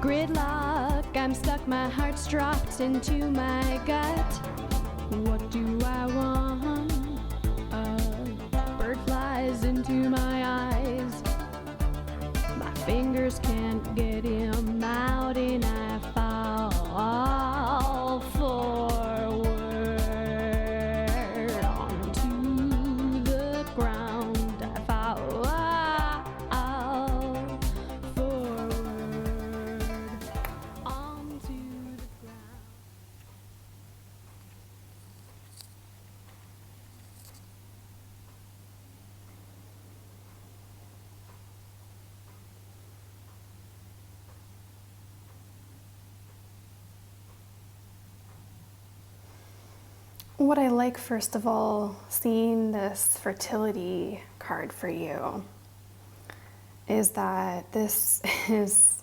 Gridlock, I'm stuck, my heart's dropped into my gut. What do I want? A bird flies into my eyes. My fingers can't get him out and I fall forward onto the ground. I fall forward onto the ground. What I like, first of all, seeing this fertility card for you is that this is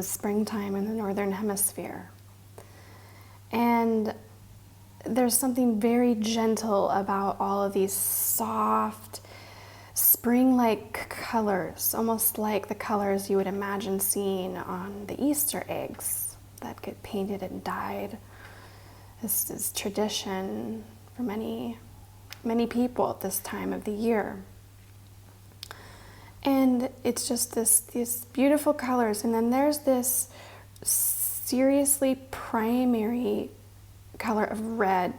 springtime in the Northern Hemisphere. And there's something very gentle about all of these soft, spring-like colors, almost like the colors you would imagine seeing on the Easter eggs that get painted and dyed. This is tradition for many, many people at this time of the year. And it's just these beautiful colors. And then there's this seriously primary color of red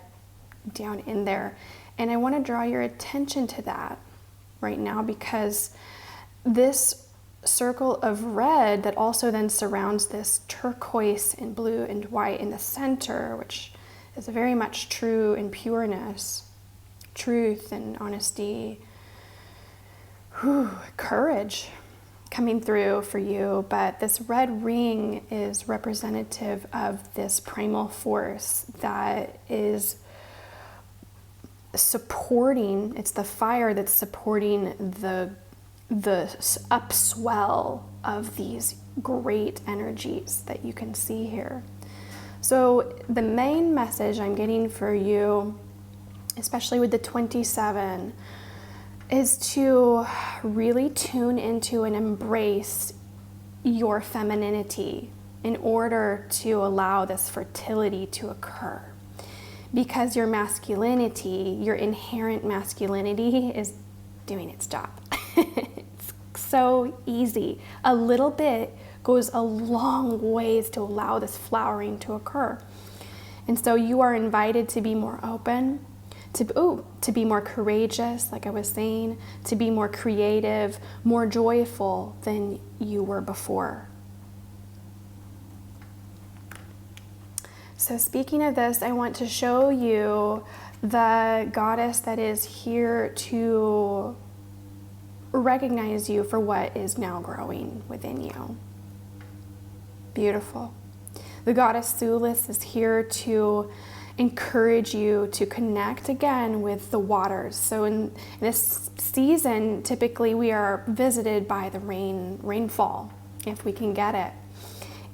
down in there. And I want to draw your attention to that right now, because this circle of red that also then surrounds this turquoise and blue and white in the center, which is very much true in pureness, truth and honesty, courage coming through for you. But this red ring is representative of this primal force that is supporting, it's the fire that's supporting the upswell of these great energies that you can see here. So the main message I'm getting for you, especially with the 27, is to really tune into and embrace your femininity in order to allow this fertility to occur. Because your masculinity, your inherent masculinity, is doing its job. It's so easy. A little bit goes a long ways to allow this flowering to occur. And so you are invited to be more open, to be more courageous, like I was saying, to be more creative, more joyful than you were before. So speaking of this, I want to show you the goddess that is here to recognize you for what is now growing within you. Beautiful. The goddess Sulis is here to encourage you to connect again with the waters. So in this season, typically we are visited by the rainfall, if we can get it.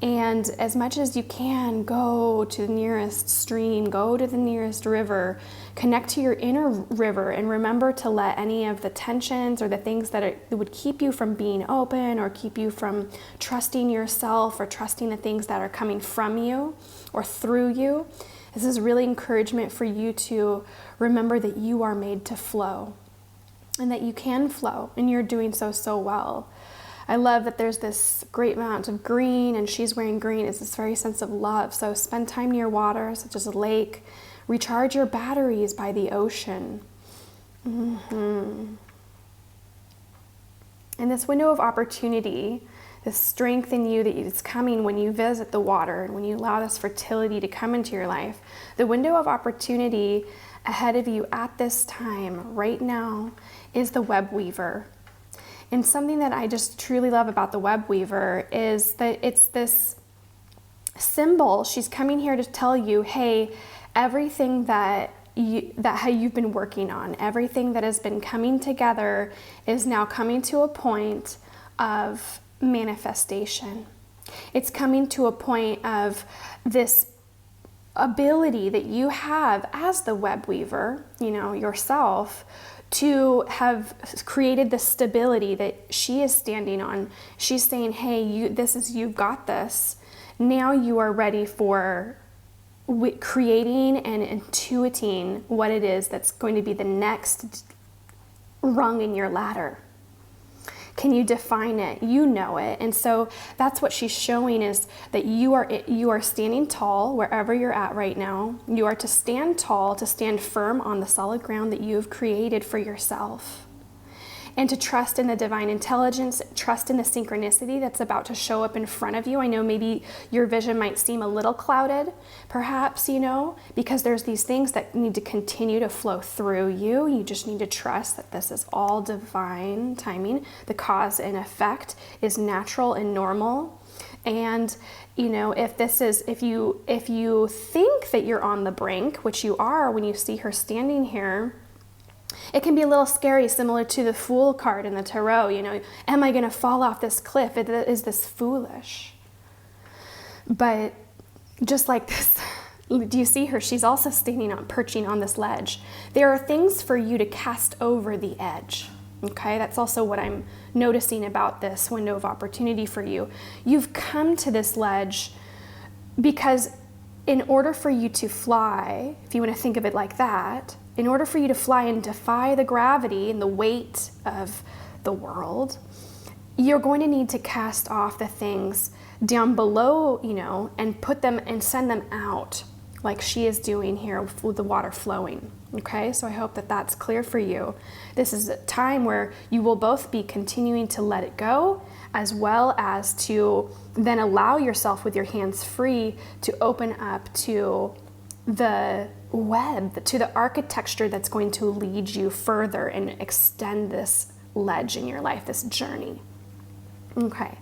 And as much as you can, go to the nearest stream, go to the nearest river, connect to your inner river, and remember to let any of the tensions or the things that would keep you from being open or keep you from trusting yourself or trusting the things that are coming from you or through you. This is really encouragement for you to remember that you are made to flow and that you can flow, and you're doing so well. I love that there's this great amount of green, and she's wearing green. It's this very sense of love. So spend time near water, such as a lake. Recharge your batteries by the ocean. And this window of opportunity, this strength in you that is coming when you visit the water and when you allow this fertility to come into your life, the window of opportunity ahead of you at this time, right now, is the web weaver. And something that I just truly love about the web weaver is that it's this symbol. She's coming here to tell you, hey, everything that you've been working on, everything that has been coming together is now coming to a point of manifestation. It's coming to a point of this ability that you have as the web weaver, yourself, to have created the stability that she is standing on. She's saying, hey, you've got this. Now you are ready for creating and intuiting what it is that's going to be the next rung in your ladder. Can you define it? You know it. And so that's what she's showing, is that you are standing tall wherever you're at right now. You are to stand tall, to stand firm on the solid ground that you've created for yourself. And to trust in the divine intelligence, trust in the synchronicity that's about to show up in front of you. I know maybe your vision might seem a little clouded, perhaps, because there's these things that need to continue to flow through you. You just need to trust that this is all divine timing. The cause and effect is natural and normal. And if you think that you're on the brink, which you are when you see her standing here, it can be a little scary, similar to the Fool card in the Tarot. Am I going to fall off this cliff? Is this foolish? But just like this, do you see her? She's also perching on this ledge. There are things for you to cast over the edge. Okay, that's also what I'm noticing about this window of opportunity for you. You've come to this ledge because in order for you to fly, if you want to think of it like that, in order for you to fly and defy the gravity and the weight of the world, you're going to need to cast off the things down below, and put them and send them out like she is doing here with the water flowing. Okay, so I hope that that's clear for you. This is a time where you will both be continuing to let it go, as well as to then allow yourself with your hands free to open up to the web, to the architecture that's going to lead you further and extend this ledge in your life, this journey. Okay,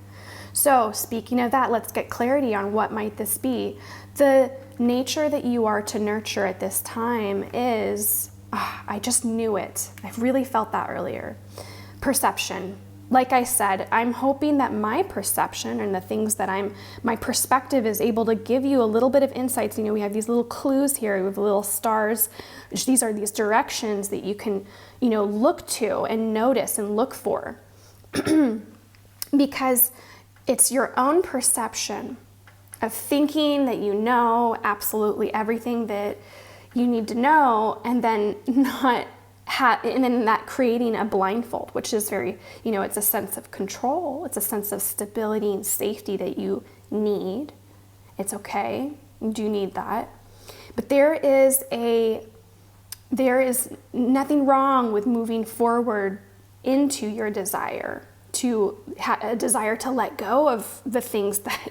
so speaking of that, let's get clarity on what might this be. The nature that you are to nurture at this time is, I just knew it. I really felt that earlier. Perception. Like I said, I'm hoping that my perception and the things that my perspective is able to give you a little bit of insights. We have these little clues here with little stars. These are these directions that you can, look to and notice and look for. Because it's your own perception of thinking that you know absolutely everything that you need to know, and then and then that creating a blindfold, which is very, it's a sense of control. It's a sense of stability and safety that you need. It's okay. You do need that. But there is nothing wrong with moving forward into your desire, a desire to let go of the things that,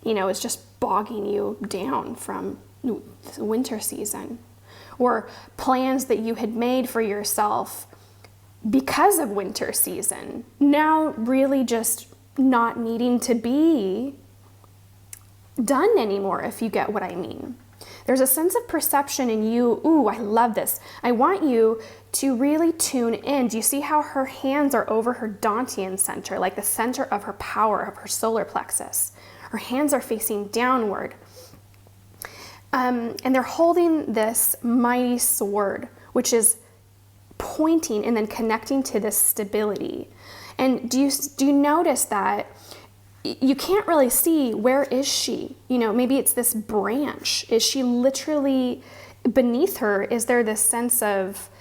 is just bogging you down from the winter season. Or plans that you had made for yourself because of winter season, now really just not needing to be done anymore, if you get what I mean. There's a sense of perception in you. Ooh, I love this. I want you to really tune in. Do you see how her hands are over her Dantian center, like the center of her power, of her solar plexus? Her hands are facing downward. And they're holding this mighty sword, which is pointing and then connecting to this stability. And do you notice that you can't really see, where is she? Maybe it's this branch. Is she literally beneath her? Is there this sense of,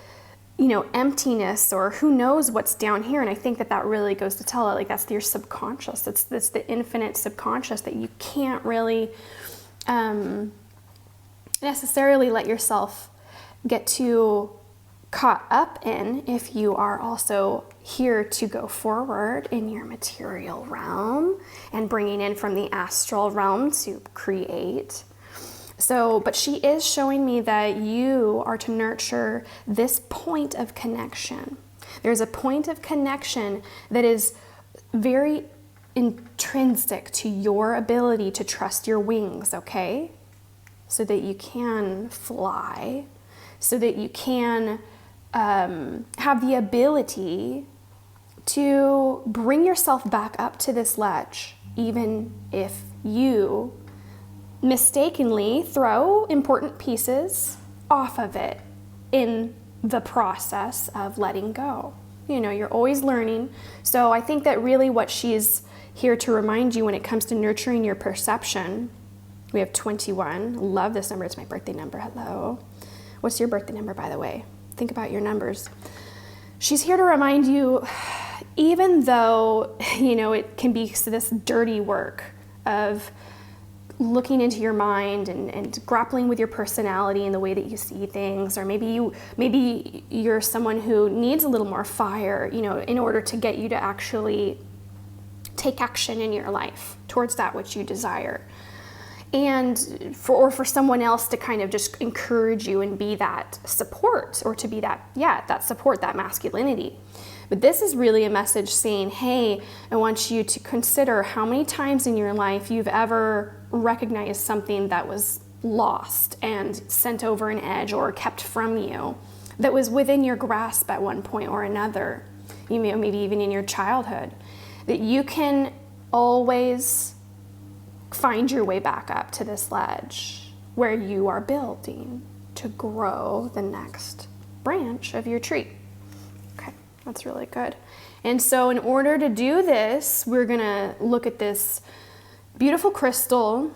emptiness, or who knows what's down here? And I think that really goes to tell it, like, that's your subconscious. It's the infinite subconscious that you can't really necessarily let yourself get too caught up in if you are also here to go forward in your material realm and bringing in from the astral realm to create. So, but she is showing me that you are to nurture this point of connection. There's a point of connection that is very intrinsic to your ability to trust your wings, okay? So that you can fly, so that you can have the ability to bring yourself back up to this ledge, even if you mistakenly throw important pieces off of it in the process of letting go. You're always learning. So I think that really what she's here to remind you when it comes to nurturing your perception, we have 21. Love this number. It's my birthday number. Hello. What's your birthday number, by the way? Think about your numbers. She's here to remind you, even though, it can be this dirty work of looking into your mind and grappling with your personality and the way that you see things, or maybe you're someone who needs a little more fire, in order to get you to actually take action in your life towards that which you desire. And for someone else to kind of just encourage you and be that support, or to be that support, that masculinity. But this is really a message saying, hey, I want you to consider how many times in your life you've ever recognized something that was lost and sent over an edge or kept from you, that was within your grasp at one point or another, maybe even in your childhood, that you can always find your way back up to this ledge where you are building to grow the next branch of your tree. Okay, that's really good. And so in order to do this, we're gonna look at this beautiful crystal.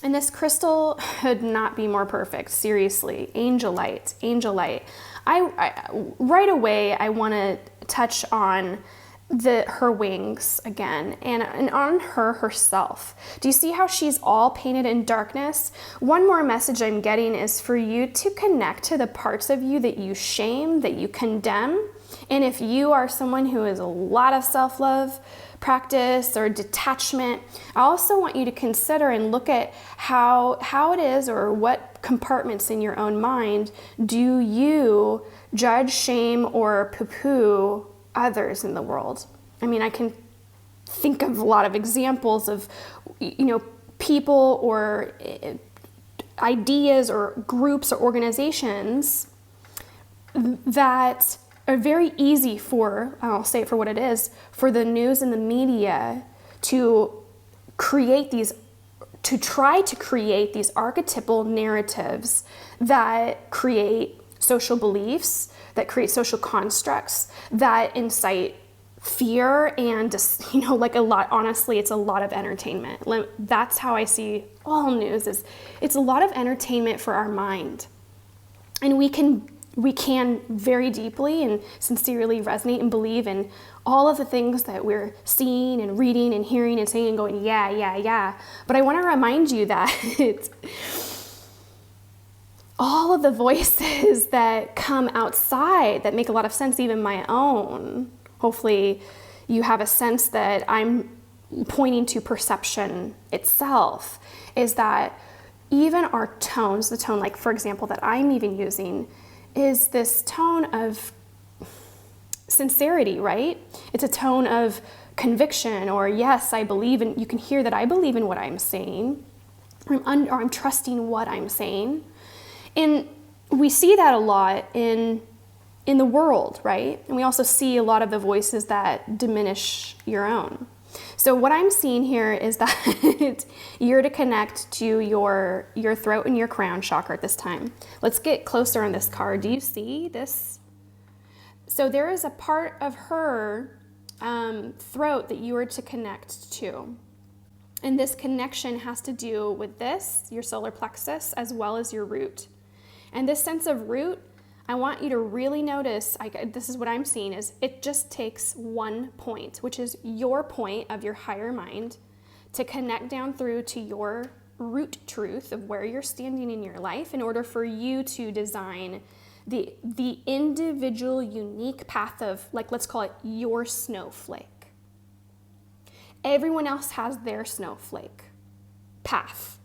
And this crystal could not be more perfect, seriously. Angelite. I right away, I wanna touch on her wings again, and on herself. Do you see how she's all painted in darkness? One more message I'm getting is for you to connect to the parts of you that you shame, that you condemn. And if you are someone who has a lot of self-love practice or detachment, I also want you to consider and look at how it is, or what compartments in your own mind do you judge, shame, or poo-poo others in the world. I can think of a lot of examples of, people or ideas or groups or organizations that are very easy for, I'll say it for what it is, for the news and the media to try to create these archetypal narratives that create social beliefs, that create social constructs, that incite fear and, honestly, it's a lot of entertainment. That's how I see all news, is it's a lot of entertainment for our mind. And we can very deeply and sincerely resonate and believe in all of the things that we're seeing and reading and hearing and saying and going, yeah. But I want to remind you that all of the voices that come outside that make a lot of sense, even my own, hopefully you have a sense that I'm pointing to perception itself, is that even our tones, the tone, like for example, that I'm even using, is this tone of sincerity, right? It's a tone of conviction, or yes, I believe in, you can hear that I believe in what I'm saying, or I'm trusting what I'm saying. And we see that a lot in the world, right? And we also see a lot of the voices that diminish your own. So what I'm seeing here is that you're to connect to your throat and your crown chakra at this time. Let's get closer on this card. Do you see this? So there is a part of her throat that you are to connect to. And this connection has to do with this, your solar plexus, as well as your root. And this sense of root, I want you to really notice, this is what I'm seeing, is it just takes one point, which is your point of your higher mind, to connect down through to your root truth of where you're standing in your life, in order for you to design the individual unique path of, let's call it your snowflake. Everyone else has their snowflake path,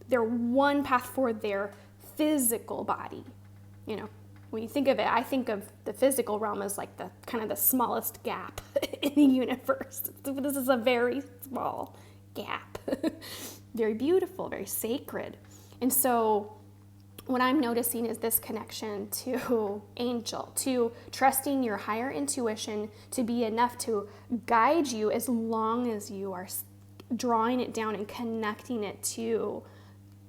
their one path for their physical body. When you think of it, I think of the physical realm as like the kind of the smallest gap in the universe. This is a very small gap. Very beautiful, very sacred. And so what I'm noticing is this connection to angel, to trusting your higher intuition to be enough to guide you, as long as you are drawing it down and connecting it to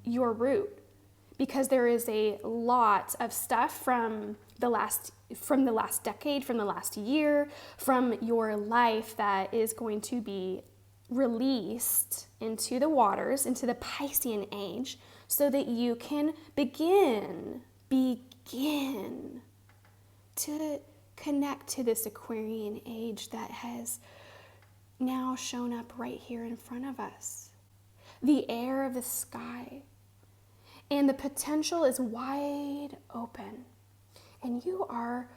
your root, because there is a lot of stuff from the last decade, from the last year, from your life that is going to be released into the waters, into the Piscean age, so that you can begin to connect to this Aquarian age that has now shown up right here in front of us. The air of the sky. And the potential is wide open. And you are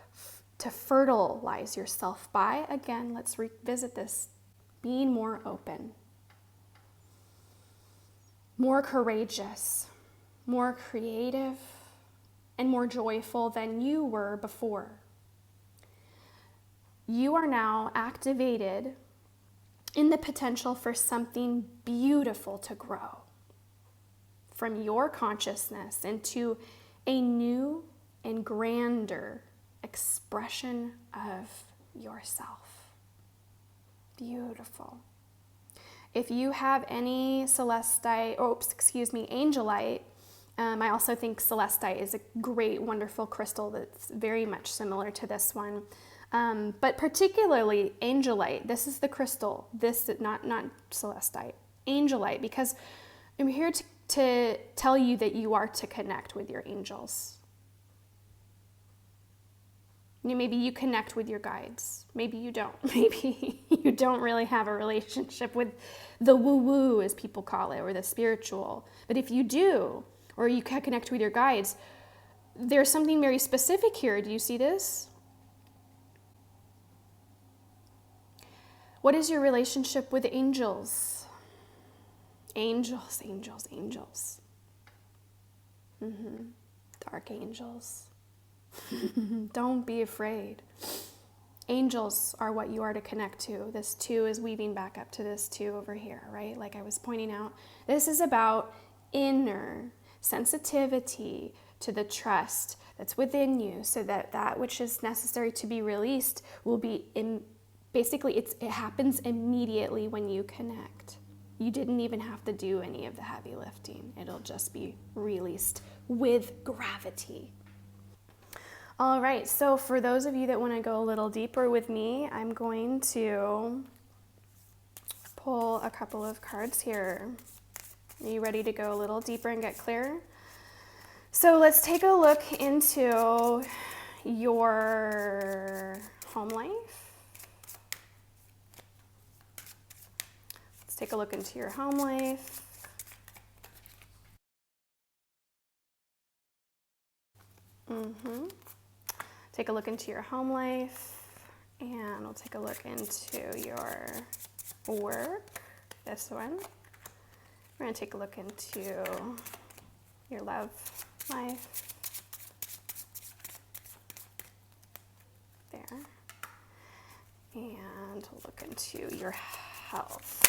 to fertilize yourself by, again, let's revisit this, being more open, more courageous, more creative, and more joyful than you were before. You are now activated in the potential for something beautiful to grow from your consciousness into a new and grander expression of yourself. Beautiful. If you have any angelite, I also think celestite is a great, wonderful crystal that's very much similar to this one. But particularly angelite, this is the crystal, not celestite, angelite, because I'm here to tell you that you are to connect with your angels. Maybe you connect with your guides. Maybe you don't. Maybe you don't really have a relationship with the woo-woo, as people call it, or the spiritual. But if you do, or you can connect with your guides, there's something very specific here. Do you see this? What is your relationship with angels? Angels. Dark angels. Don't be afraid. Angels are what you are to connect to. This 2 is weaving back up to this 2 over here, right? Like I was pointing out, this is about inner sensitivity to the trust that's within you, so that that which is necessary to be released will be basically it happens immediately when you connect. You didn't even have to do any of the heavy lifting. It'll just be released with gravity. All right, so for those of you that want to go a little deeper with me, I'm going to pull a couple of cards here. Are you ready to go a little deeper and get clear? So let's take a look into your home life. Let's take a look into your home life. Take a look into your home life, and we'll take a look into your work, this one. We're going to take a look into your love life, there, and we'll look into your health.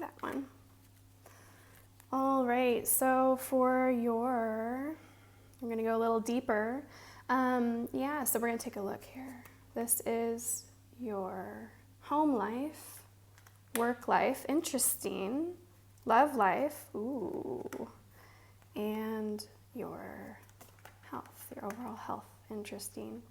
That one. All right, so for I'm going to go a little deeper. So we're going to take a look here. This is your home life, work life, interesting, love life, ooh, and your health, your overall health, interesting.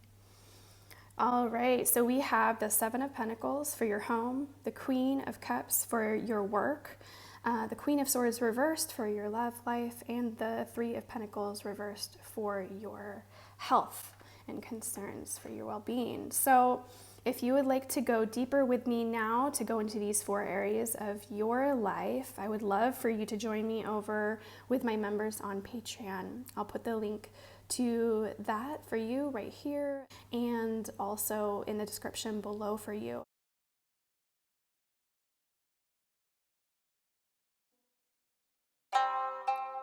All right, so we have the 7 of Pentacles for your home, the Queen of Cups for your work, the Queen of Swords reversed for your love life, and the 3 of Pentacles reversed for your health and concerns for your well-being. So if you would like to go deeper with me now to go into these 4 areas of your life, I would love for you to join me over with my members on Patreon. I'll put the link to that for you right here, and also in the description below for you.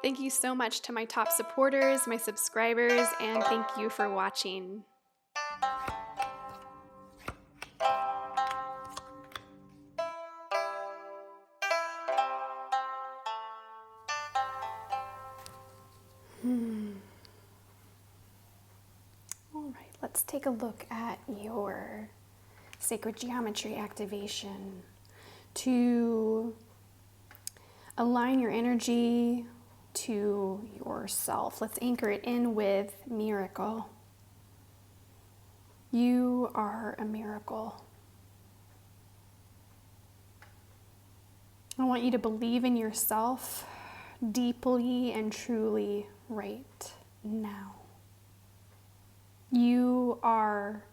Thank you so much to my top supporters, my subscribers, and thank you for watching. All right, let's let's take a look at your sacred geometry activation to align your energy to yourself. Let's anchor it in with miracle. You are a miracle. I want you to believe in yourself deeply and truly right now. You are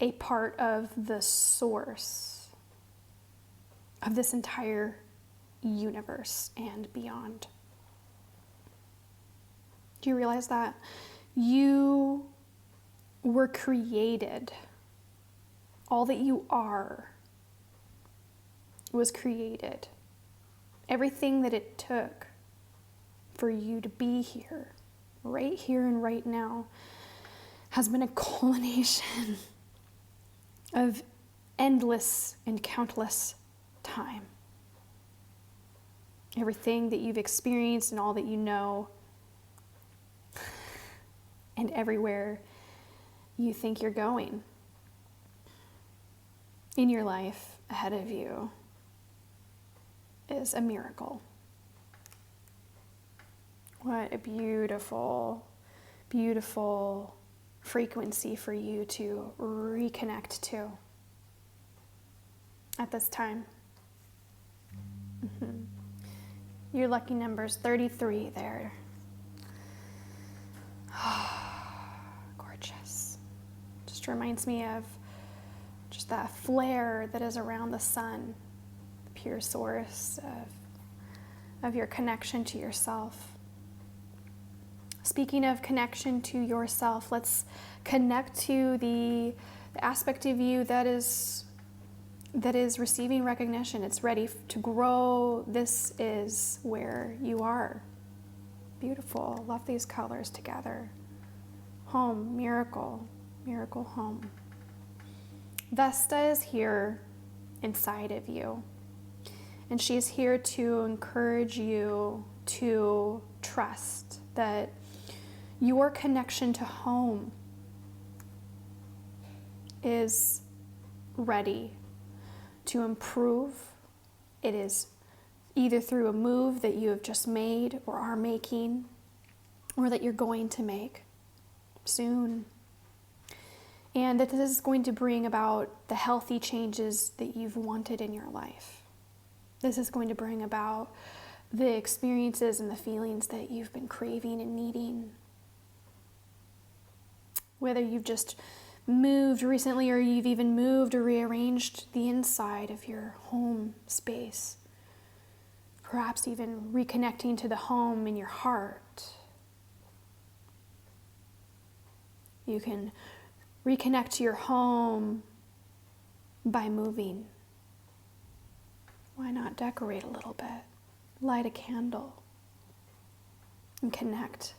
a part of the source of this entire universe and beyond. Do you realize that? You were created. All that you are was created. Everything that it took for you to be here, right here and right now, has been a culmination of endless and countless time. Everything that you've experienced and all that you know, and everywhere you think you're going in your life ahead of you is a miracle. What a beautiful, beautiful frequency for you to reconnect to at this time. Your lucky number's 33 there. Gorgeous. Just reminds me of just that flare that is around the sun, the pure source of your connection to yourself. Speaking of connection to yourself, let's connect to the aspect of you that is receiving recognition. It's ready to grow. This is where you are. Beautiful. Love these colors together. Home, miracle, miracle home. Vesta is here inside of you, and she's here to encourage you to trust that your connection to home is ready to improve. It is either through a move that you have just made or are making, or that you're going to make soon. And that this is going to bring about the healthy changes that you've wanted in your life. This is going to bring about the experiences and the feelings that you've been craving and needing. Whether you've just moved recently or you've even moved or rearranged the inside of your home space. Perhaps even reconnecting to the home in your heart. You can reconnect to your home by moving. Why not decorate a little bit? Light a candle and connect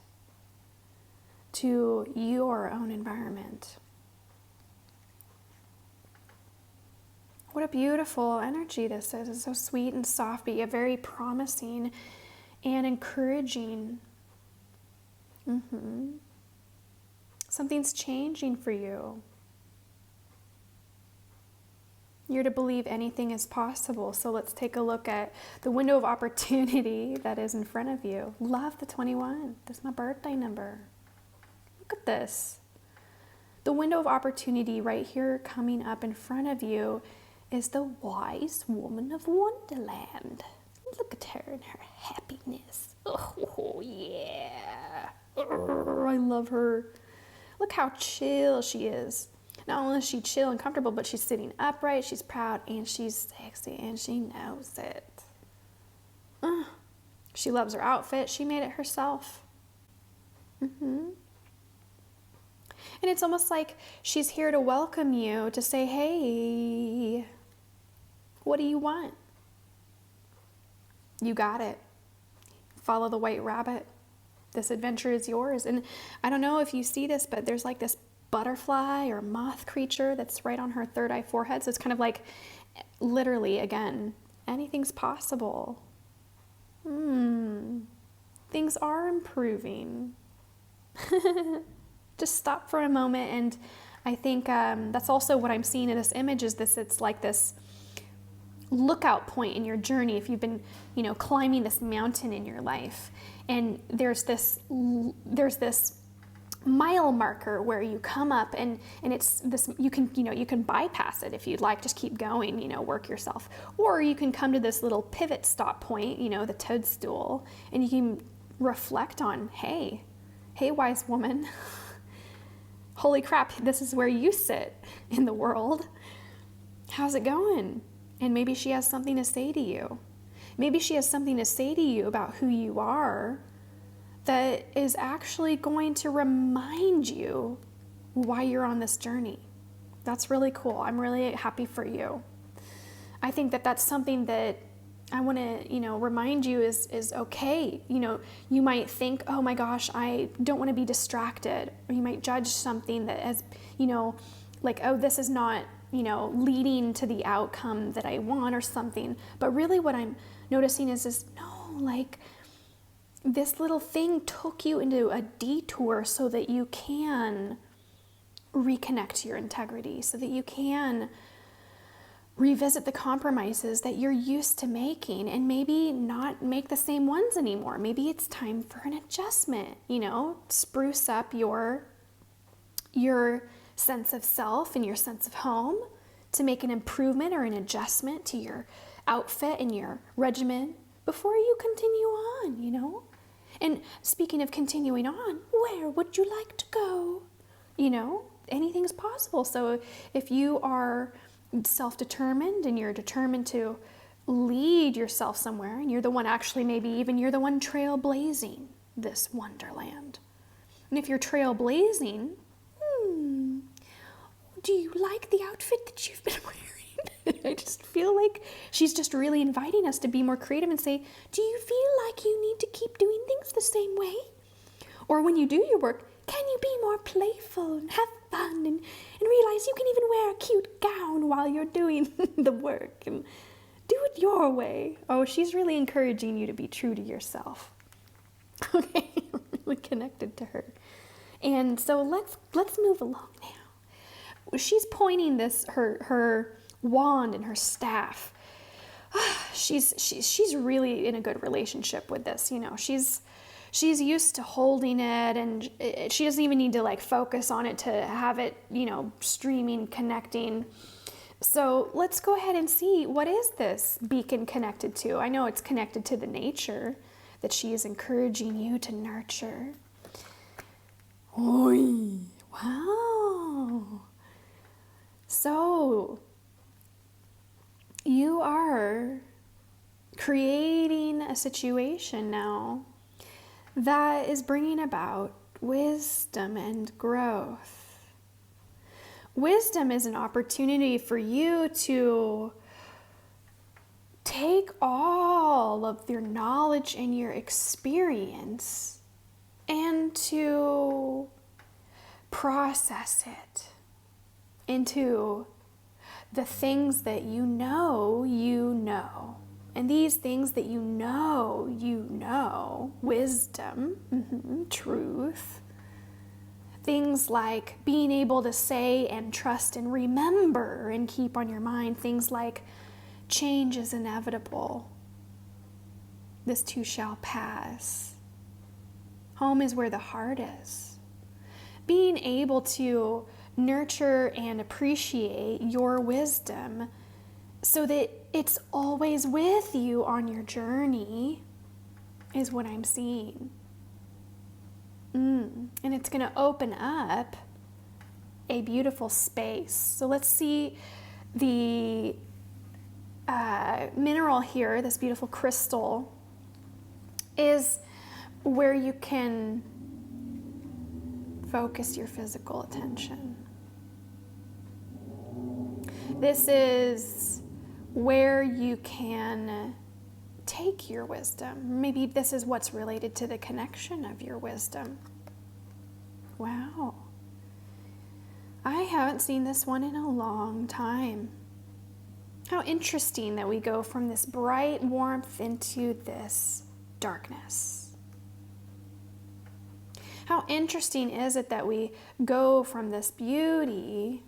to your own environment. What a beautiful energy this is. It's so sweet and soft, but yet very promising and encouraging. Something's changing for you. You're to believe anything is possible. So let's take a look at the window of opportunity that is in front of you. Love the 21. That's my birthday number. Look at this. The window of opportunity right here coming up in front of you is the wise woman of Wonderland. Look at her and her happiness. Oh, yeah. Oh, I love her. Look how chill she is. Not only is she chill and comfortable, but she's sitting upright, she's proud, and she's sexy, and she knows it. She loves her outfit. She made it herself. And it's almost like she's here to welcome you, to say, hey, what do you want? You got it. Follow the white rabbit. This adventure is yours. And I don't know if you see this, but there's like this butterfly or moth creature that's right on her third eye forehead. So it's kind of like, literally, again, anything's possible. Things are improving. just stop for a moment. And I think that's also what I'm seeing in this image is this, it's like this lookout point in your journey. If you've been, climbing this mountain in your life, and there's this mile marker where you come up and it's this, you can bypass it if you'd like, just keep going, work yourself. Or you can come to this little pivot stop point, the toadstool, and you can reflect on, hey, wise woman, holy crap, this is where you sit in the world. How's it going? And maybe she has something to say to you. Maybe she has something to say to you about who you are that is actually going to remind you why you're on this journey. That's really cool. I'm really happy for you. I think that that's something that I want to, remind you is okay. You might think, oh my gosh, I don't want to be distracted. Or you might judge something that as, like, oh, this is not, leading to the outcome that I want or something. But really what I'm noticing is no, like, this little thing took you into a detour so that you can reconnect to your integrity, so that you can revisit the compromises that you're used to making and maybe not make the same ones anymore. Maybe it's time for an adjustment, spruce up your sense of self and your sense of home, to make an improvement or an adjustment to your outfit and your regimen before you continue on, And speaking of continuing on, where would you like to go? Anything's possible. So if you are self-determined and you're determined to lead yourself somewhere, and you're the one, actually maybe even you're the one trailblazing this wonderland. And if you're trailblazing, do you like the outfit that you've been wearing? I just feel like she's just really inviting us to be more creative and say, do you feel like you need to keep doing things the same way? Or when you do your work, can you be more playful and have fun and realize you can even wear a cute gown while you're doing the work and do it your way? Oh, she's really encouraging you to be true to yourself. Okay, I'm really connected to her. And so let's move along now. She's pointing this her wand and her staff. She's really in a good relationship with this. She's used to holding it, and she doesn't even need to like focus on it to have it, streaming, connecting. So let's go ahead and see, what is this beacon connected to? I know it's connected to the nature that she is encouraging you to nurture. Oi, wow. So you are creating a situation now that is bringing about wisdom and growth. Wisdom is an opportunity for you to take all of your knowledge and your experience and to process it into the things that you know. And these things that you know, wisdom, truth, things like being able to say and trust and remember and keep on your mind, things like change is inevitable, this too shall pass, home is where the heart is. Being able to nurture and appreciate your wisdom so that it's always with you on your journey is what I'm seeing. And it's going to open up a beautiful space. So let's see the mineral here, this beautiful crystal, is where you can focus your physical attention. This is where you can take your wisdom. Maybe this is what's related to the connection of your wisdom. Wow. I haven't seen this one in a long time. How interesting that we go from this bright warmth into this darkness. How interesting is it that we go from this beauty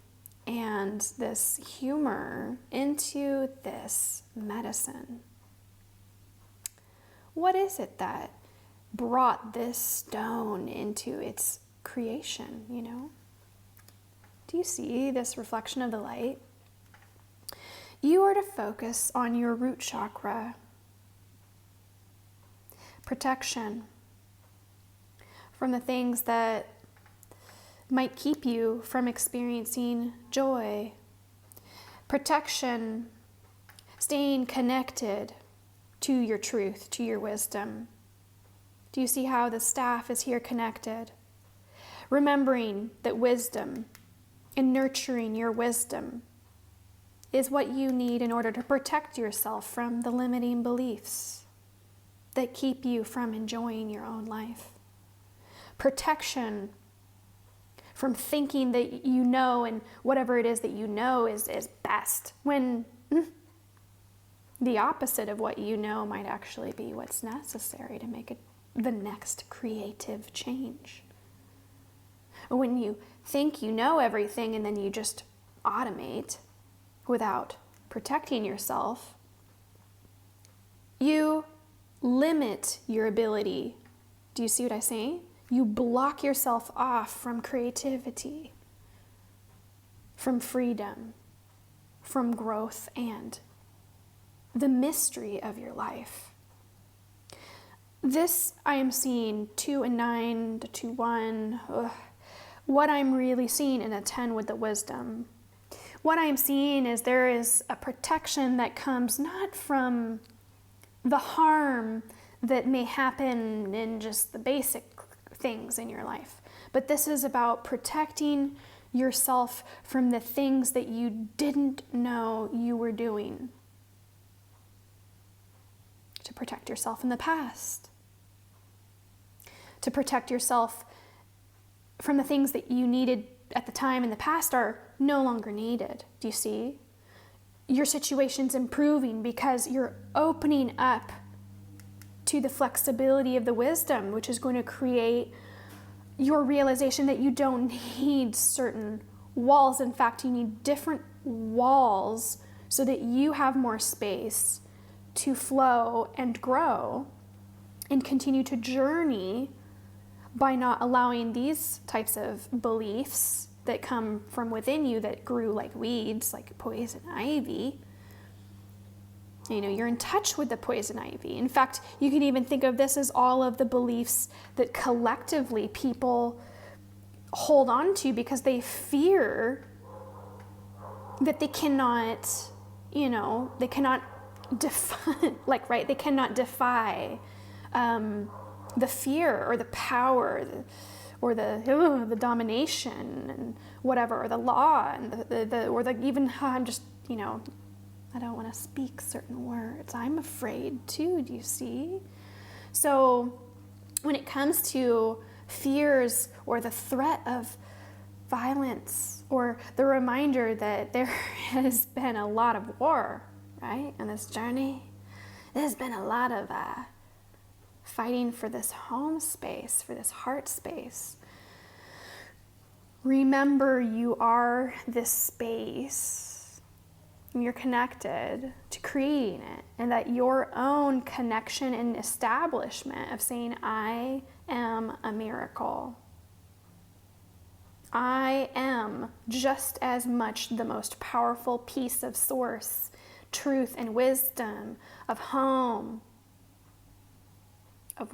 and this humor into this medicine? What is it that brought this stone into its creation, Do you see this reflection of the light? You are to focus on your root chakra. Protection from the things that might keep you from experiencing joy. Protection, staying connected to your truth, to your wisdom. Do you see how the staff is here connected? Remembering that wisdom and nurturing your wisdom is what you need in order to protect yourself from the limiting beliefs that keep you from enjoying your own life. Protection from thinking that you know and whatever it is that you know is best, when the opposite of what you know might actually be what's necessary to make it the next creative change. When you think you know everything and then you just automate without protecting yourself, you limit your ability. Do you see what I'm saying? You block yourself off from creativity, from freedom, from growth, and the mystery of your life. This I am seeing 2 and 9, the 2, 1. What I'm really seeing in a 10 with the wisdom. What I'm seeing is there is a protection that comes not from the harm that may happen in just the basic things in your life, but this is about protecting yourself from the things that you didn't know you were doing. To protect yourself in the past. To protect yourself from the things that you needed at the time in the past are no longer needed. Do you see? Your situation's improving because you're opening up to the flexibility of the wisdom, which is going to create your realization that you don't need certain walls. In fact, you need different walls so that you have more space to flow and grow and continue to journey by not allowing these types of beliefs that come from within you that grew like weeds, like poison ivy. You're in touch with the poison ivy. In fact, you can even think of this as all of the beliefs that collectively people hold on to because they fear that they cannot, they cannot defy, they cannot defy the fear or the power or the domination and whatever, or the law and even I'm just, I don't want to speak certain words. I'm afraid too, do you see? So when it comes to fears or the threat of violence or the reminder that there has been a lot of war, right, in this journey, there's been a lot of fighting for this home space, for this heart space. Remember, you are this space. And you're connected to creating it, and that your own connection and establishment of saying, I am a miracle. I am just as much the most powerful piece of source, truth, and wisdom, of home, of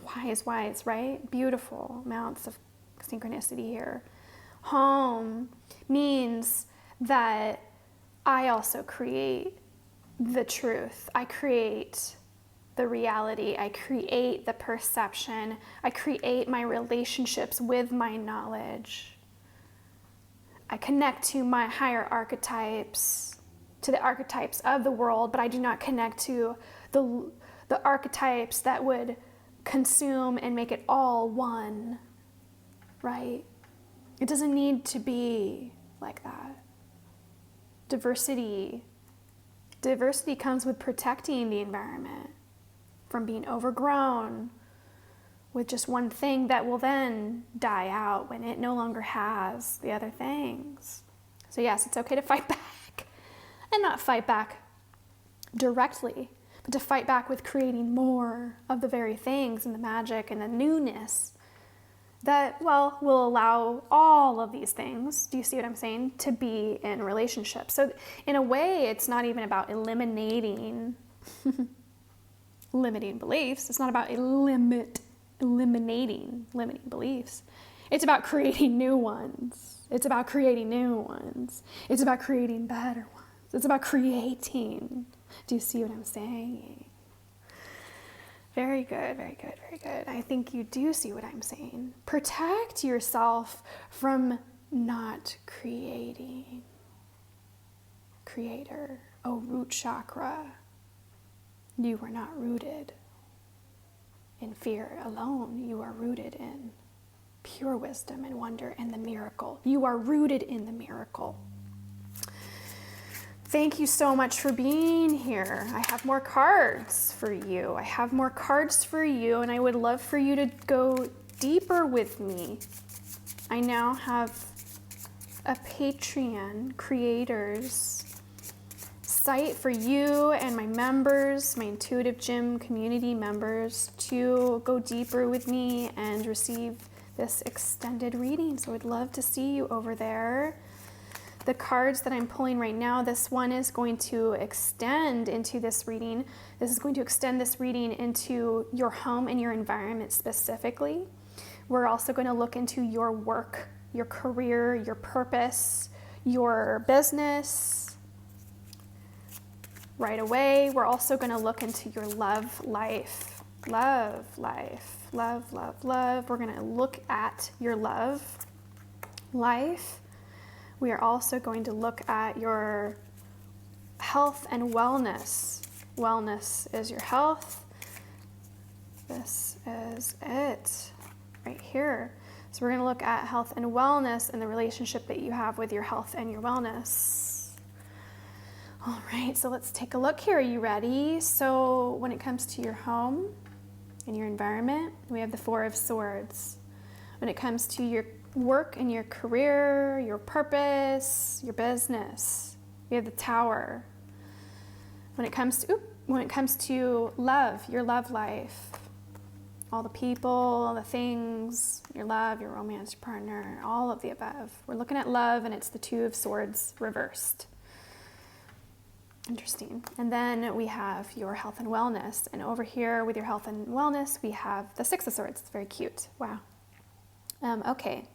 wise, right? Beautiful amounts of synchronicity here. Home means that I also create the truth. I create the reality. I create the perception. I create my relationships with my knowledge. I connect to my higher archetypes, to the archetypes of the world, but I do not connect to the archetypes that would consume and make it all one, right? It doesn't need to be like that. Diversity comes with protecting the environment from being overgrown with just one thing that will then die out when it no longer has the other things. So yes, it's okay to fight back, and not fight back directly, but to fight back with creating more of the very things and the magic and the newness that, well, will allow all of these things, do you see what I'm saying, to be in relationship. So in a way, it's not even about eliminating limiting beliefs. It's not about eliminating limiting beliefs. It's about creating new ones. It's about creating new ones. It's about creating better ones. It's about creating. Do you see what I'm saying? Very good, very good, very good. I think you do see what I'm saying. Protect yourself from not creating. Creator, oh root chakra, you are not rooted in fear alone. You are rooted in pure wisdom and wonder and the miracle. You are rooted in the miracle. Thank you so much for being here. I have more cards for you. I have more cards for you, and I would love for you to go deeper with me. I now have a Patreon creators site for you and my members, my Intuitive Gym community members, to go deeper with me and receive this extended reading. So I'd love to see you over there. The cards that I'm pulling right now, this one is going to extend into this reading. This is going to extend this reading into your home and your environment specifically. We're also going to look into your work, your career, your purpose, your business. Right away, we're also going to look into your love life. Love life. Love, love, love. We're going to look at your love life. We are also going to look at your health and wellness. Wellness is your health. This is it right here. So we're going to look at health and wellness and the relationship that you have with your health and your wellness. All right, so let's take a look here. Are you ready? So when it comes to your home and your environment, we have the Four of Swords. When it comes to your work and your career, your purpose, your business, we have the Tower. When it comes to love, your love life, all the people, the things, your love, your romance, your partner, all of the above. We're looking at love, and it's the Two of Swords reversed. Interesting. And then we have your health and wellness. And over here with your health and wellness, we have the Six of Swords. It's very cute. Wow. Okay.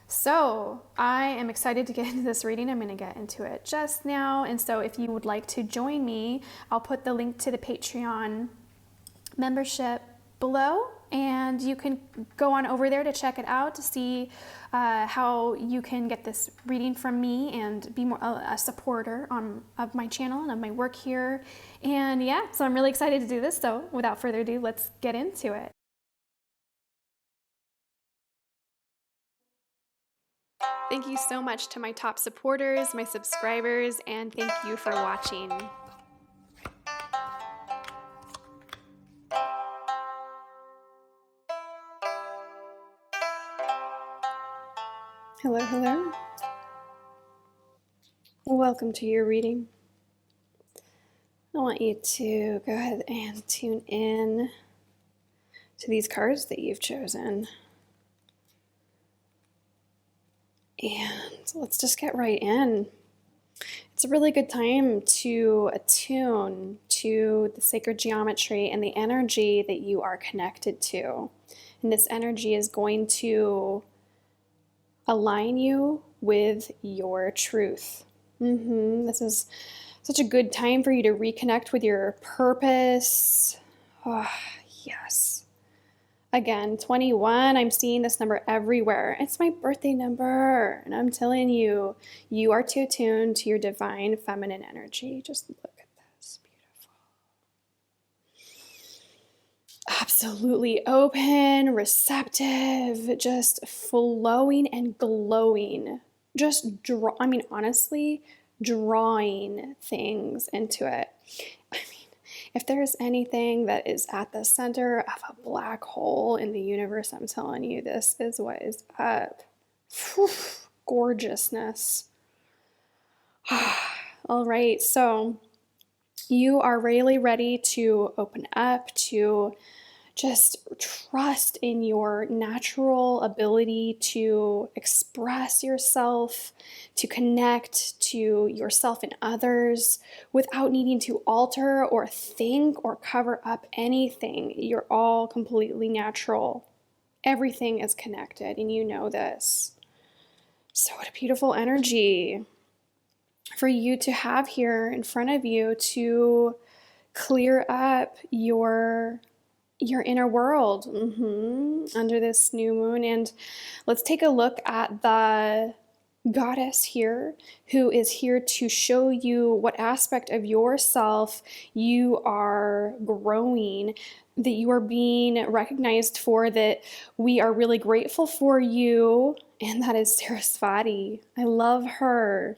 So I am excited to get into this reading. I'm going to get into it just now. And so if you would like to join me, I'll put the link to the Patreon membership below, and you can go on over there to check it out to see how you can get this reading from me and be more a supporter of my channel and of my work here. And yeah, so I'm really excited to do this. So without further ado, let's get into it. Thank you so much to my top supporters, my subscribers, and thank you for watching. Hello, hello. Welcome to your reading. I want you to go ahead and tune in to these cards that you've chosen. And let's just get right in. It's a really good time to attune to the sacred geometry and the energy that you are connected to. And this energy is going to align you with your truth. This is such a good time for you to reconnect with your purpose. Oh, yes. Again, 21, I'm seeing this number everywhere. It's my birthday number. And I'm telling you, you are too attuned to your divine feminine energy. Just look at this. Beautiful. Absolutely open, receptive, just flowing and glowing. Just honestly, drawing things into it. I mean, If there's anything that is at the center of a black hole in the universe, I'm telling you, this is what is up. Whew, gorgeousness. All right, so you are really ready to open up, to just trust in your natural ability to express yourself, to connect to yourself and others without needing to alter or think or cover up anything. You're all completely natural. Everything is connected, and you know this. So what a beautiful energy for you to have here in front of you to clear up your inner world under this new moon. And let's take a look at the goddess here, who is here to show you what aspect of yourself you are growing, that you are being recognized for, that we are really grateful for you, and that is Sarahmony. I love her.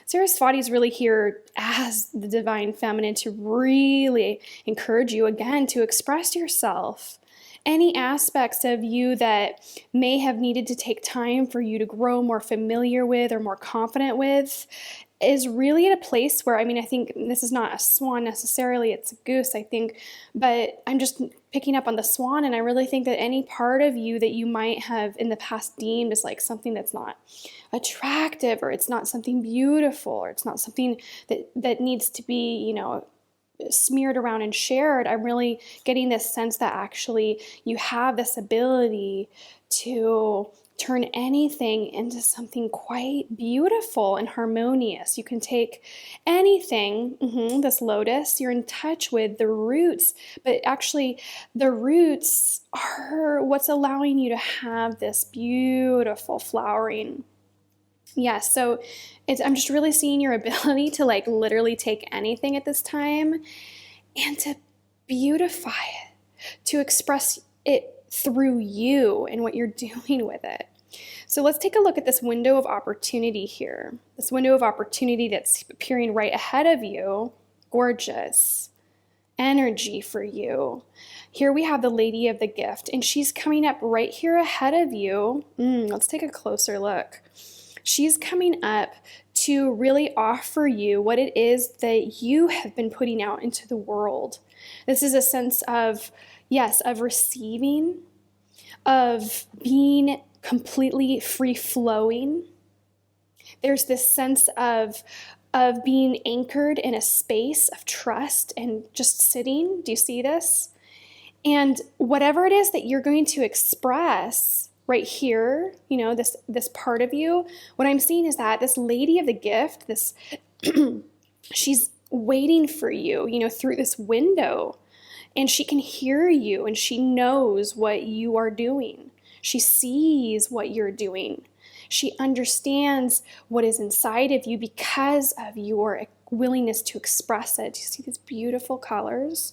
Sarahmony is really here as the divine feminine to really encourage you again to express yourself. Any aspects of you that may have needed to take time for you to grow more familiar with or more confident with is really at a place where, I think this is not a swan necessarily, it's a goose, I think, but I'm just picking up on the swan, and I really think that any part of you that you might have in the past deemed as like something that's not attractive, or it's not something beautiful, or it's not something that needs to be, smeared around and shared, I'm really getting this sense that actually you have this ability to turn anything into something quite beautiful and harmonious. You can take anything, this lotus, you're in touch with the roots, but actually the roots are what's allowing you to have this beautiful flowering. Yes, so I'm just really seeing your ability to like literally take anything at this time and to beautify it, to express it through you and what you're doing with it. So let's take a look at this window of opportunity here. This window of opportunity that's appearing right ahead of you. Gorgeous energy for you. Here we have the Lady of the Gift, and she's coming up right here ahead of you. Let's take a closer look. She's coming up to really offer you what it is that you have been putting out into the world. This is a sense of, yes, of receiving, of being completely free-flowing. There's this sense of being anchored in a space of trust and just sitting. Do you see this? And whatever it is that you're going to express right here, this part of you, what I'm seeing is that this Lady of the Gift, she's waiting for you, through this window, and she can hear you, and she knows what you are doing. She sees what you're doing. She understands what is inside of you because of your willingness to express it. Do you see these beautiful colors?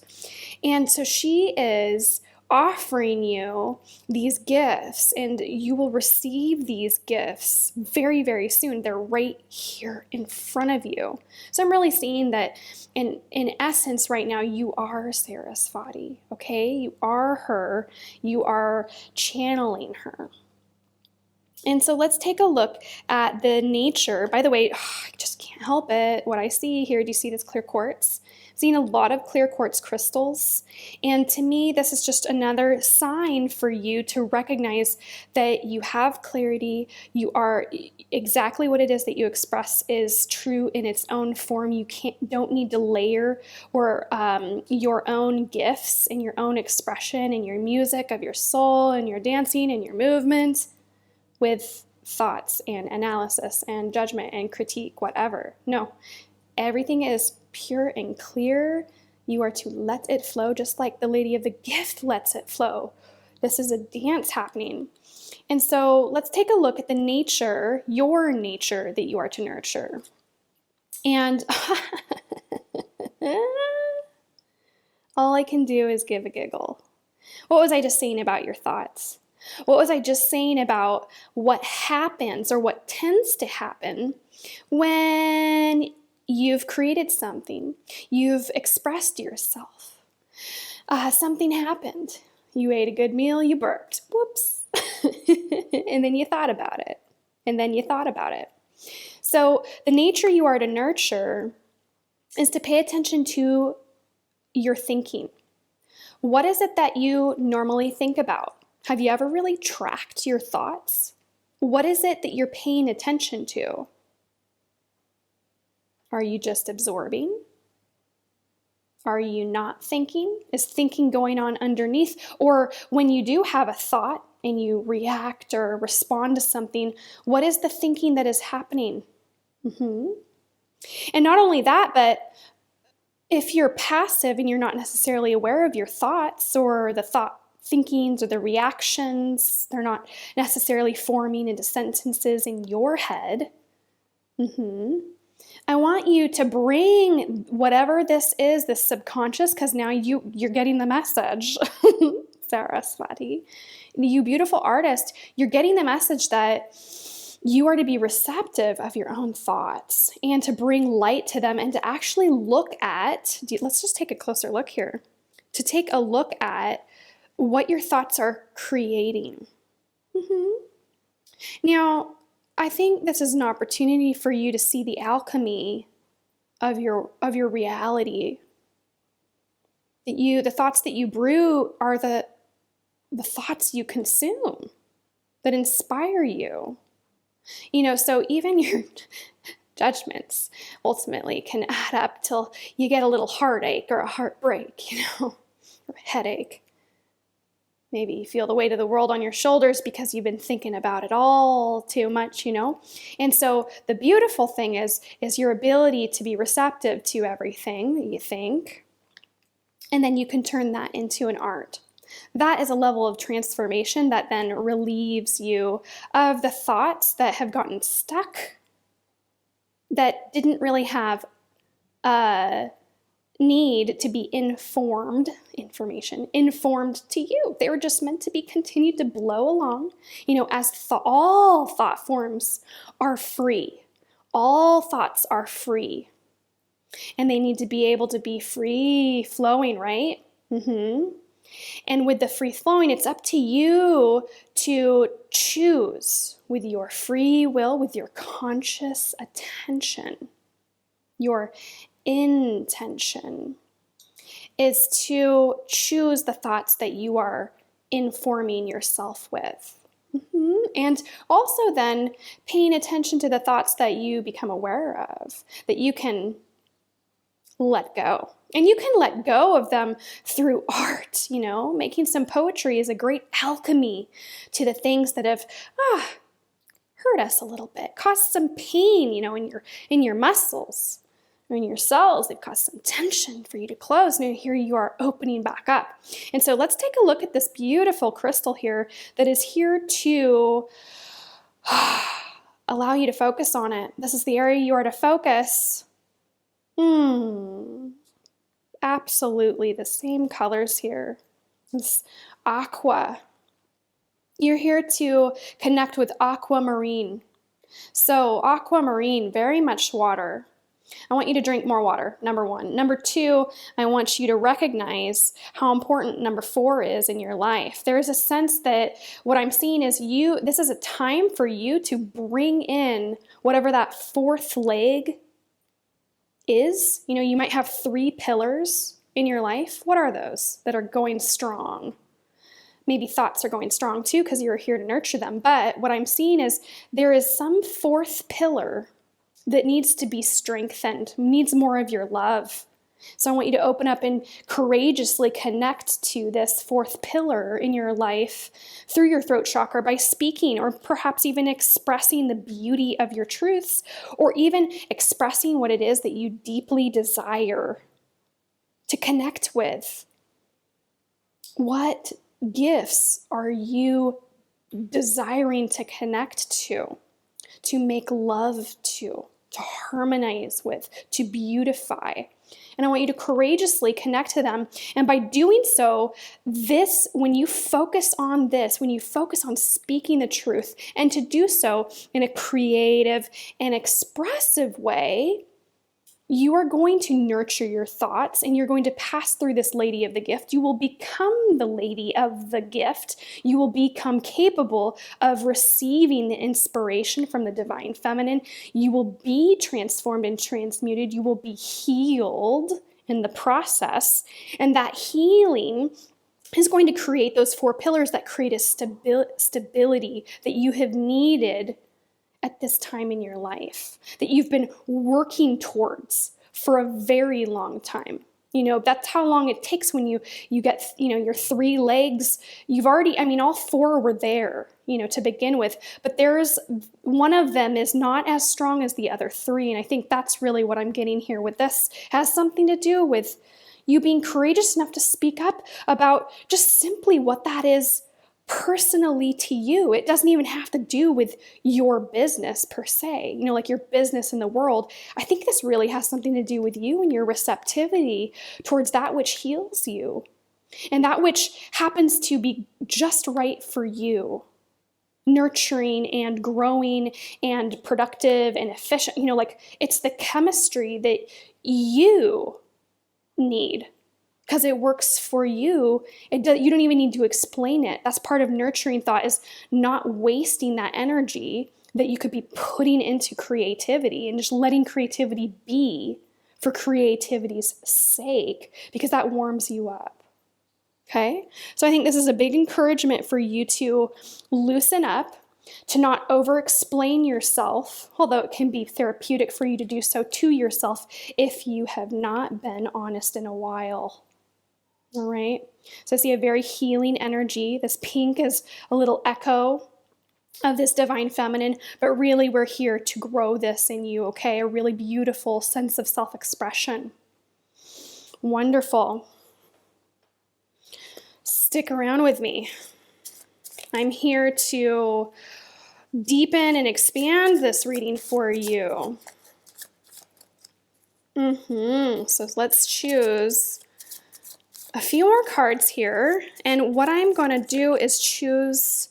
And so she is offering you these gifts, and you will receive these gifts very, very soon. They're right here in front of you. So I'm really seeing that in essence right now, you are Sarahmony, okay? You are her. You are channeling her. And so let's take a look at the nature. By the way, I just can't help it. What I see here, do you see this clear quartz? I'm seeing a lot of clear quartz crystals. And to me, this is just another sign for you to recognize that you have clarity. You are exactly what it is that you express is true in its own form. You don't need to layer or your own gifts and your own expression and your music of your soul and your dancing and your movement with thoughts and analysis and judgment and critique, whatever. No, everything is pure and clear. You are to let it flow just like the Lady of the Gift lets it flow. This is a dance happening. And so let's take a look at the nature, your nature that you are to nurture. And all I can do is give a giggle. What was I just saying about your thoughts? What was I just saying about what happens or what tends to happen when You've created something. You've expressed yourself. Something happened. You ate a good meal, you burped. Whoops. And then you thought about it. And then you thought about it. So the nature you are to nurture is to pay attention to your thinking. What is it that you normally think about? Have you ever really tracked your thoughts? What is it that you're paying attention to? Are you just absorbing? Are you not thinking? Is thinking going on underneath? Or when you do have a thought and you react or respond to something, what is the thinking that is happening? And not only that, but if you're passive and you're not necessarily aware of your thoughts or the thought thinkings or the reactions, they're not necessarily forming into sentences in your head. I want you to bring whatever this is, this subconscious, because now you're getting the message, Sarahmony. You beautiful artist, you're getting the message that you are to be receptive of your own thoughts and to bring light to them and to actually look at, let's just take a closer look here, to take a look at what your thoughts are creating. Now, I think this is an opportunity for you to see the alchemy of your reality. The thoughts that you brew are the thoughts you consume that inspire you. So even your judgments ultimately can add up till you get a little heartache or a heartbreak, or a headache. Maybe you feel the weight of the world on your shoulders because you've been thinking about it all too much, And so the beautiful thing is your ability to be receptive to everything that you think. And then you can turn that into an art. That is a level of transformation that then relieves you of the thoughts that have gotten stuck, that didn't really have a need to be informed to you. They were just meant to be continued to blow along, as all thought forms are free. All thoughts are free. And they need to be able to be free flowing, right? And with the free flowing, it's up to you to choose with your free will, with your conscious attention. Your intention is to choose the thoughts that you are informing yourself with. And also then paying attention to the thoughts that you become aware of, that you can let go. And you can let go of them through art, making some poetry is a great alchemy to the things that have hurt us a little bit, caused some pain, in your muscles, or in your cells. They've caused some tension for you to close. Now here you are opening back up. And so let's take a look at this beautiful crystal here that is here to allow you to focus on it. This is the area you are to focus. Absolutely the same colors here. It's aqua. You're here to connect with aquamarine. So aquamarine, very much water. I want you to drink more water, number one. Number two, I want you to recognize how important number 4 is in your life. There is a sense that what I'm seeing is this is a time for you to bring in whatever that 4th leg is. You might have 3 pillars in your life. What are those that are going strong? Maybe thoughts are going strong too because you're here to nurture them. But what I'm seeing is there is some 4th pillar that needs to be strengthened, needs more of your love. So I want you to open up and courageously connect to this 4th pillar in your life through your throat chakra by speaking or perhaps even expressing the beauty of your truths or even expressing what it is that you deeply desire to connect with. What gifts are you desiring to connect to make love to harmonize with, to beautify? And I want you to courageously connect to them. And by doing so, when you focus on this, when you focus on speaking the truth, and to do so in a creative and expressive way, you are going to nurture your thoughts and you're going to pass through this lady of the gift. You will become the lady of the gift. You will become capable of receiving the inspiration from the divine feminine. You will be transformed and transmuted. You will be healed in the process. And that healing is going to create those 4 pillars that create a stability that you have needed at this time in your life, that you've been working towards for a very long time. That's how long it takes when you get, your 3 legs. You've already, all 4 were there, to begin with, but there's one of them is not as strong as the other 3. And I think that's really what I'm getting here with this. It has something to do with you being courageous enough to speak up about just simply what that is personally to you. It doesn't even have to do with your business per se, like your business in the world. I think this really has something to do with you and your receptivity towards that which heals you and that which happens to be just right for you, nurturing and growing and productive and efficient. It's the chemistry that you need. Because it works for you. You don't even need to explain it. That's part of nurturing thought, is not wasting that energy that you could be putting into creativity and just letting creativity be for creativity's sake, because that warms you up. Okay? So I think this is a big encouragement for you to loosen up, to not over-explain yourself, although it can be therapeutic for you to do so to yourself if you have not been honest in a while. All right, so I see a very healing energy. This pink is a little echo of this divine feminine, but really we're here to grow this in you, okay? A really beautiful sense of self-expression. Wonderful. Stick around with me. I'm here to deepen and expand this reading for you. So let's choose a few more cards here, and what I'm going to do is choose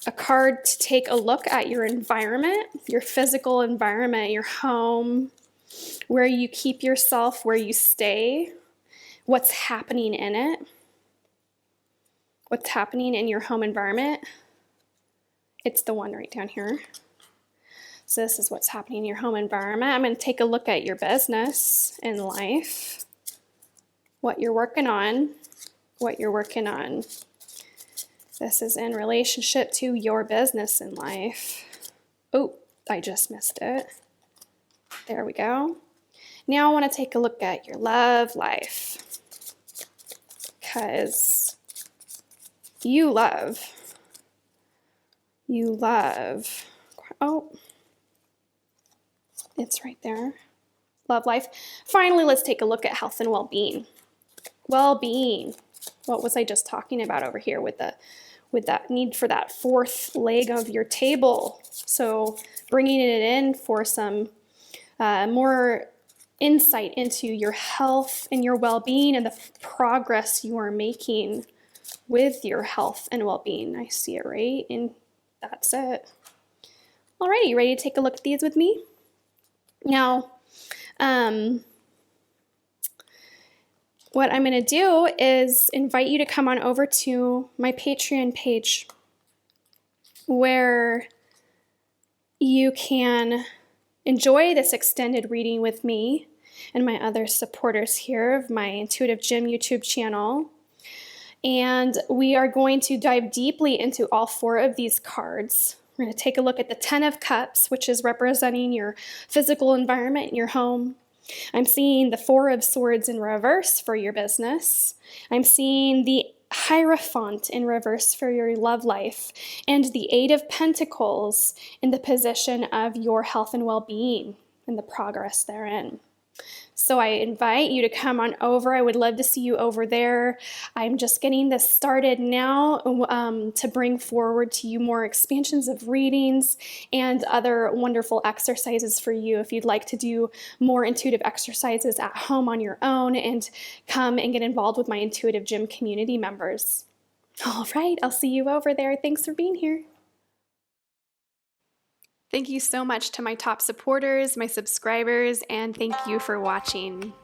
a card to take a look at your environment, your physical environment, your home, where you keep yourself, where you stay, what's happening in it, what's happening in your home environment. It's the one right down here. So this is what's happening in your home environment. I'm going to take a look at your business in life, what you're working on, This is in relationship to your business in life. Oh, I just missed it. There we go. Now I want to take a look at your love life, because you love. Oh, it's right there. Love life. Finally, let's take a look at health and well-being. Well-being. What was I just talking about over here with that need for that 4th leg of your table? So bringing it in for some more insight into your health and your well-being and the progress you are making with your health and well-being. I see it right, and that's it. Alrighty, you ready to take a look at these with me? Now, what I'm going to do is invite you to come on over to my Patreon page, where you can enjoy this extended reading with me and my other supporters here of my Intuitive Gym YouTube channel. And we are going to dive deeply into all 4 of these cards. We're going to take a look at the 10 of Cups, which is representing your physical environment in your home. I'm seeing the 4 of Swords in reverse for your business. I'm seeing the Hierophant in reverse for your love life, and the 8 of Pentacles in the position of your health and well-being and the progress therein. So I invite you to come on over. I would love to see you over there. I'm just getting this started now to bring forward to you more expansions of readings and other wonderful exercises for you if you'd like to do more intuitive exercises at home on your own and come and get involved with my Intuitive Gym community members. All right, I'll see you over there. Thanks for being here. Thank you so much to my top supporters, my subscribers, and thank you for watching.